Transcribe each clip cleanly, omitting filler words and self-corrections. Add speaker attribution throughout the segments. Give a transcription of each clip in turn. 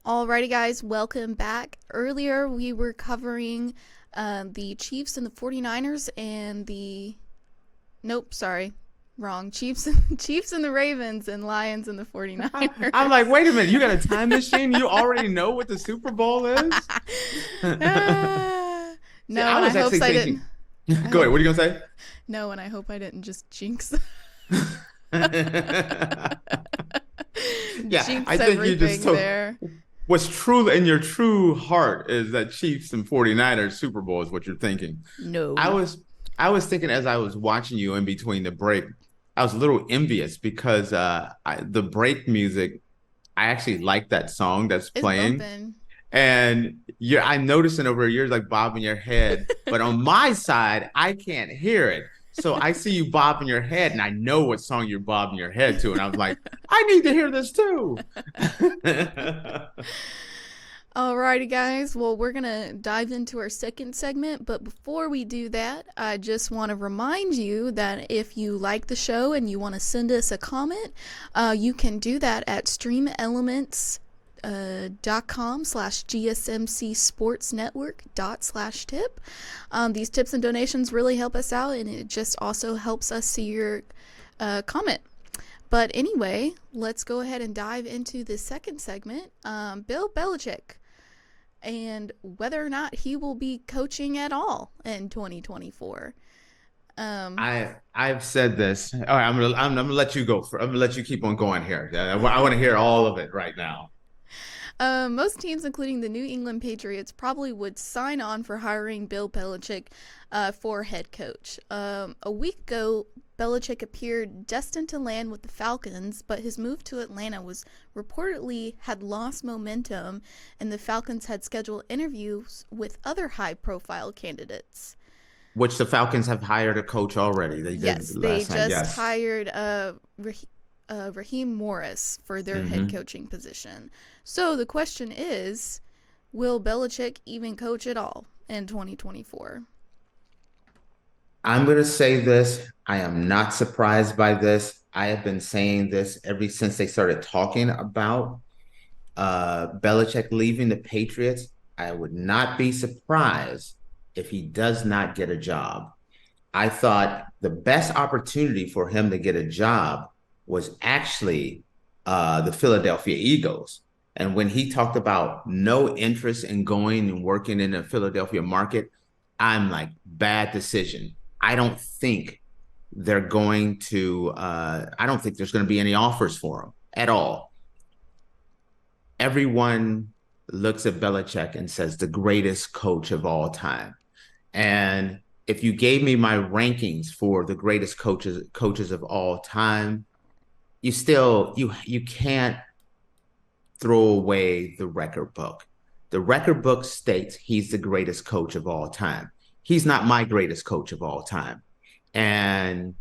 Speaker 1: Alrighty, guys, welcome back. Earlier, we were covering the Chiefs and the 49ers and the. Nope, sorry. Wrong. Chiefs and the Ravens and Lions and the 49ers.
Speaker 2: I'm like, wait a minute, you got a time machine? You already know what the Super Bowl is? See,
Speaker 1: No,
Speaker 2: I
Speaker 1: and I
Speaker 2: was
Speaker 1: hope
Speaker 2: actually
Speaker 1: I
Speaker 2: thinking.
Speaker 1: didn't. I
Speaker 2: Go ahead,
Speaker 1: hope
Speaker 2: what are you gonna
Speaker 1: no, and I hope I didn't just jinx
Speaker 2: say? Yeah,
Speaker 1: jinx
Speaker 2: I think you just
Speaker 1: everything
Speaker 2: took
Speaker 1: there.
Speaker 2: what's true in your true heart is that Chiefs and 49ers Super Bowl is what you're thinking. I
Speaker 1: No.
Speaker 2: was I was thinking as I was watching you in between the break, I was a little envious because the break music, I actually like that song that's
Speaker 1: It's
Speaker 2: playing.
Speaker 1: bumping.
Speaker 2: And I'm noticing over years like bobbing your head, but on my side, I can't hear it. So I see you bobbing your head, and I know what song you're bobbing your head to, and I'm like, I need to hear this too.
Speaker 1: Alrighty, guys. Well, we're going to dive into our second segment. But before we do that, I just want to remind you that if you like the show and you want to send us a comment, you can do that at streamelements.com/gsmcsportsnetwork./tip. These tips and donations really help us out, and it just also helps us see your comment. But anyway, let's go ahead and dive into the second segment. Bill Belichick and whether or not he will be coaching at all in 2024. Um,
Speaker 2: I've said this. All right, I'm gonna let you go for. I'm gonna let you keep on going here. I want to hear all of it right now.
Speaker 1: Most teams, including the New England Patriots, probably would sign on for hiring Bill Belichick for head coach. A week ago, Belichick appeared destined to land with the Falcons, but his move to Atlanta was reportedly had lost momentum, and the Falcons had scheduled interviews with other high-profile candidates.
Speaker 2: Which the Falcons have hired a coach already. They did
Speaker 1: Yes, they
Speaker 2: last night.
Speaker 1: just
Speaker 2: Yes.
Speaker 1: hired Raheem Morris for their head
Speaker 2: Hmm.
Speaker 1: coaching position. So the question is, will Belichick even coach at all in 2024?
Speaker 2: I'm going to say this. I am not surprised by this. I have been saying this ever since they started talking about Belichick leaving the Patriots. I would not be surprised if he does not get a job. I thought the best opportunity for him to get a job was actually the Philadelphia Eagles. And when he talked about no interest in going and working in the Philadelphia market, I'm like, bad decision. I don't think they're going to, I don't think there's going to be any offers for him at all. Everyone looks at Belichick and says the greatest coach of all time. And if you gave me my rankings for the greatest coaches of all time, you can't throw away the record book. The record book states he's the greatest coach of all time. He's not my greatest coach of all time. And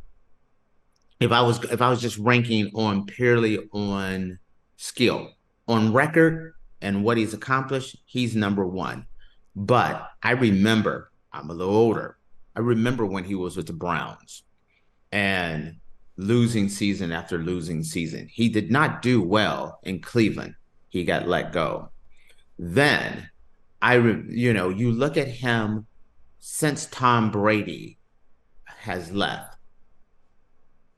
Speaker 2: if I was just ranking on purely on skill, on record and what he's accomplished, he's number one. But I remember, I'm a little older. I remember when he was with the Browns and losing season after losing season. He did not do well in Cleveland. He got let go. Then you look at him since Tom Brady has left,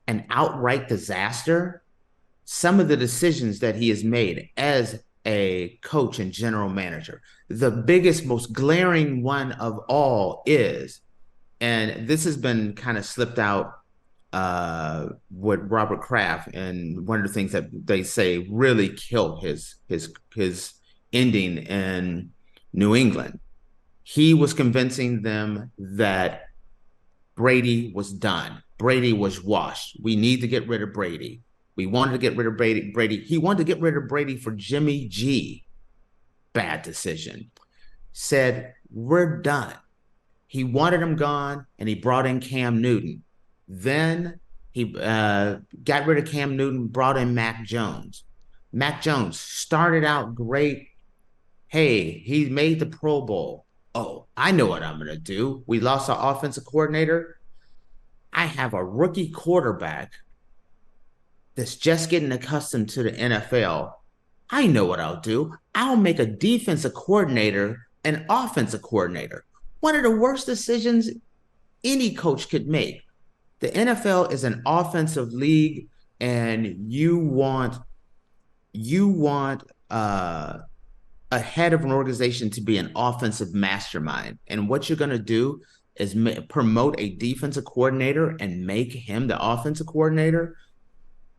Speaker 2: an outright disaster. Some of the decisions that he has made as a coach and general manager. The biggest, most glaring one of all is, and this has been kind of slipped out with Robert Kraft, and one of the things that they say really killed his ending in New England. He was convincing them that Brady was done. Brady was washed. We need to get rid of Brady. We wanted to get rid of Brady. He wanted to get rid of Brady for Jimmy G. Bad decision. Said, we're done. He wanted him gone, and he brought in Cam Newton. Then he got rid of Cam Newton, brought in Mac Jones. Mac Jones started out great. Hey, he made the Pro Bowl. Oh, I know what I'm going to do. We lost our offensive coordinator. I have a rookie quarterback that's just getting accustomed to the NFL. I know what I'll do. I'll make a defensive coordinator an offensive coordinator. One of the worst decisions any coach could make. The NFL is an offensive league, and you want a head of an organization to be an offensive mastermind. And what you're going to do is promote a defensive coordinator and make him the offensive coordinator.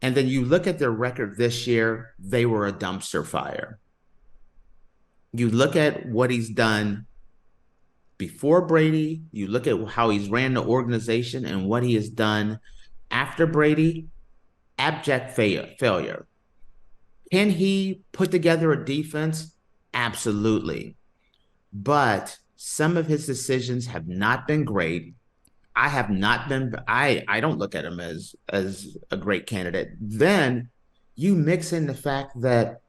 Speaker 2: And then you look at their record this year, they were a dumpster fire. You look at what he's done before Brady, you look at how he's ran the organization and what he has done after Brady, abject failure. Can he put together a defense? Absolutely. But some of his decisions have not been great. I have not been I don't look at him as a great candidate. Then you mix in the fact that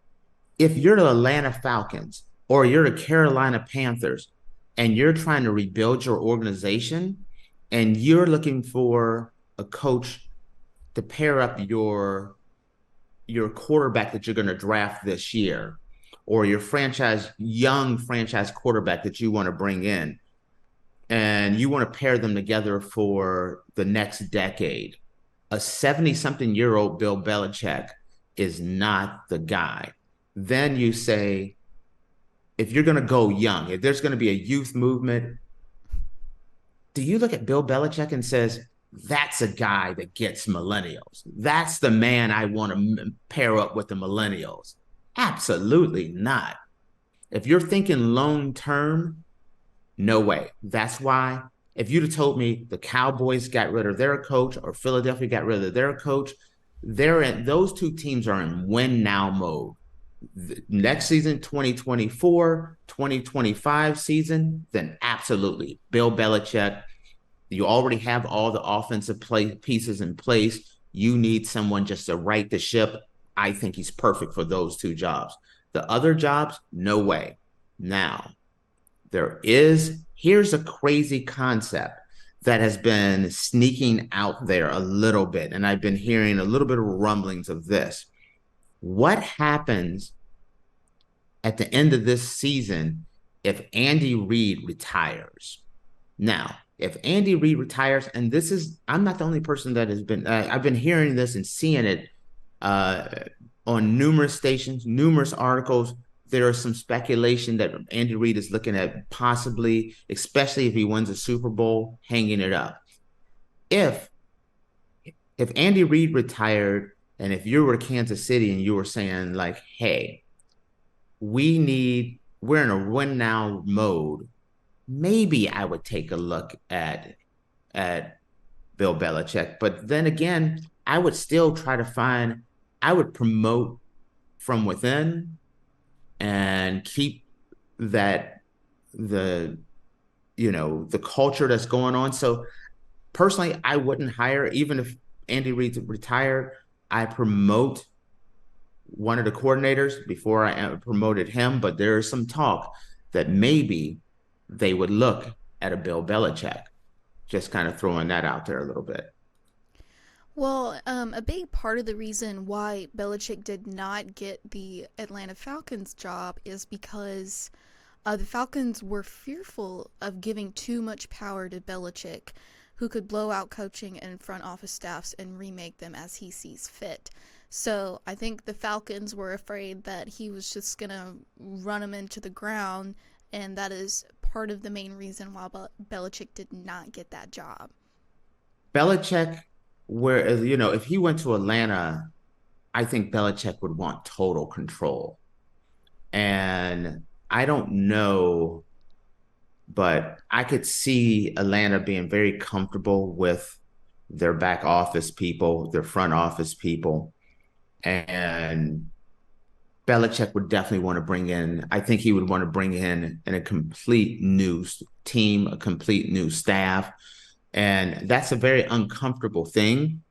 Speaker 2: if you're the Atlanta Falcons or you're the Carolina Panthers and you're trying to rebuild your organization and you're looking for a coach to pair up your quarterback that you're going to draft this year or your young franchise quarterback that you want to bring in and you want to pair them together for the next decade. A 70-something-year-old Bill Belichick is not the guy. Then you say, if you're going to go young, if there's going to be a youth movement, do you look at Bill Belichick and says, that's a guy that gets millennials. That's the man I want to pair up with the millennials. Absolutely not. If you're thinking long term, no way. That's why if you'd have told me the Cowboys got rid of their coach or Philadelphia got rid of their coach, those two teams are in win now mode. Next season, 2024, 2025 season, then absolutely. Bill Belichick, you already have all the offensive pieces in place. You need someone just to right the ship. I think he's perfect for those two jobs. The other jobs, no way. Now, here's a crazy concept that has been sneaking out there a little bit, and I've been hearing a little bit of rumblings of this. What happens at the end of this season if Andy Reid retires? Now, if Andy Reid retires, and I'm not the only person that has been, I've been hearing this and seeing it on numerous stations, numerous articles. There is some speculation that Andy Reid is looking at possibly, especially if he wins a Super Bowl, hanging it up. If Andy Reid retired, and if you were Kansas City and you were saying like, hey, we're in a win now mode, maybe I would take a look at Bill Belichick. But then again, I would still I would promote from within and keep the culture that's going on. So personally, I wouldn't hire, even if Andy Reid retired, I promote one of the coordinators before I promoted him. But there is some talk that maybe they would look at a Bill Belichick. Just kind of throwing that out there a little bit.
Speaker 1: Well, a big part of the reason why Belichick did not get the Atlanta Falcons job is because the Falcons were fearful of giving too much power to Belichick, who could blow out coaching and front office staffs and remake them as he sees fit. So I think the Falcons were afraid that he was just going to run them into the ground, and that is part of the main reason why Belichick did not get that job.
Speaker 2: Belichick, if he went to Atlanta, I think Belichick would want total control. And I don't know, but I could see Atlanta being very comfortable with their back office people, their front office people. And Belichick would definitely want to I think he would want to bring in a complete new team, a complete new staff. And that's a very uncomfortable thing.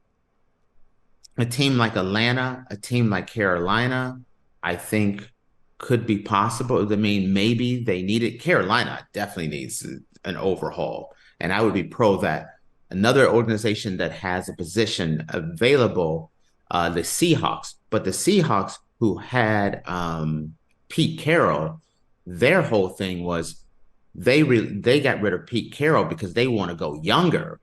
Speaker 2: A team like Atlanta, a team like Carolina, I think could be possible. I mean, maybe they need it. Carolina definitely needs an overhaul. And I would be pro that. Another organization that has a position available, the Seahawks. But the Seahawks who had Pete Carroll, their whole thing was they got rid of Pete Carroll because they want to go younger.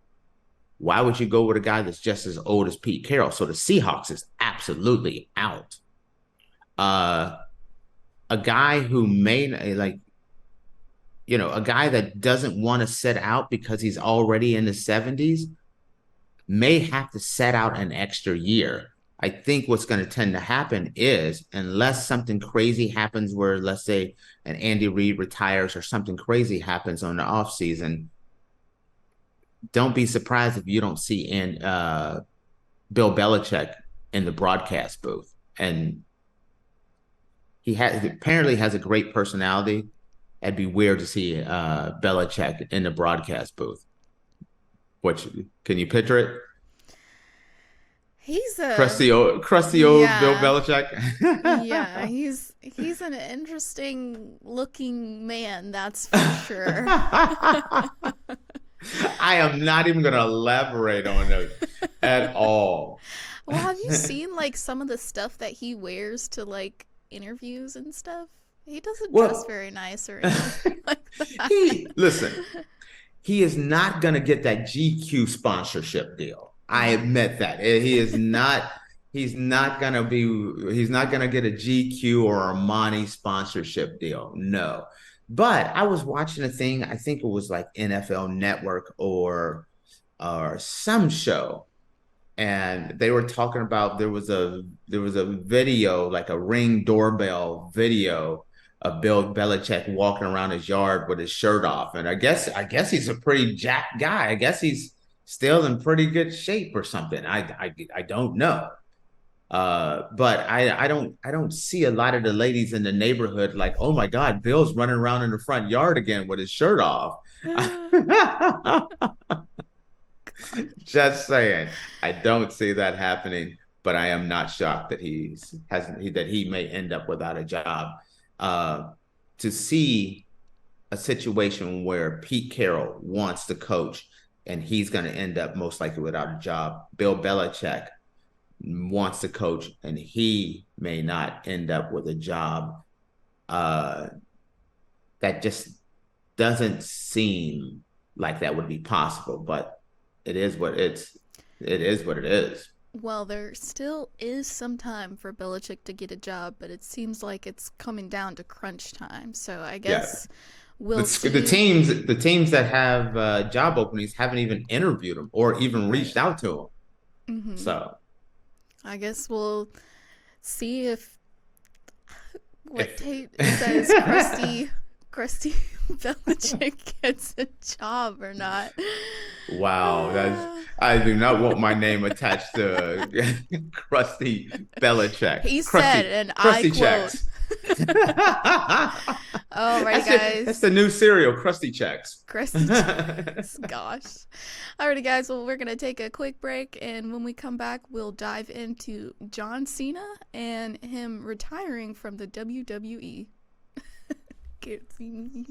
Speaker 2: Why would you go with a guy that's just as old as Pete Carroll? So the Seahawks is absolutely out. Uh, a guy who may like, a guy that doesn't want to sit out because he's already in the 70s may have to set out an extra year. I think what's going to tend to happen is, unless something crazy happens where, let's say, an Andy Reid retires or something crazy happens on the offseason, don't be surprised if you don't see Bill Belichick in the broadcast booth. And he apparently has a great personality. It'd be weird to see Belichick in the broadcast booth. Which, can you picture it?
Speaker 1: He's
Speaker 2: Crusty old Bill Belichick.
Speaker 1: Yeah, he's an interesting looking man, that's for sure.
Speaker 2: I am not even going to elaborate on it at all.
Speaker 1: Well, have you seen like some of the stuff that he wears to like interviews and stuff? He doesn't dress very nice or anything like that.
Speaker 2: Listen, he is not going to get that GQ sponsorship deal. I admit that. He's not going to get a GQ or Armani sponsorship deal. No. But I was watching a thing, I think it was like NFL Network or some show, and they were talking about there was a video, like a Ring doorbell video of Bill Belichick walking around his yard with his shirt off. And I guess he's a pretty jacked guy. I guess he's still in pretty good shape or something. I don't know. But I don't see a lot of the ladies in the neighborhood like, oh my God, Bill's running around in the front yard again with his shirt off. Just saying, I don't see that happening, but I am not shocked that he may end up without a job. To see a situation where Pete Carroll wants to coach and he's going to end up most likely without a job. Bill Belichick wants to coach and he may not end up with a job. That just doesn't seem like that would be possible, but it is what it is.
Speaker 1: Well, there still is some time for Belichick to get a job, but it seems like it's coming down to crunch time. So I guess we'll see.
Speaker 2: The teams that have job openings haven't even interviewed him or even reached out to him. Mm-hmm. So
Speaker 1: I guess we'll see if Tate says crusty Belichick gets a job or not.
Speaker 2: Wow, I do not want my name attached to Crusty Belichick.
Speaker 1: He said, and I quote. All right, guys.
Speaker 2: That's the new cereal, Krusty Checks.
Speaker 1: Krusty Checks. Gosh. Alrighty, guys. Well, we're gonna take a quick break, and when we come back, we'll dive into John Cena and him retiring from the WWE. Can't see me.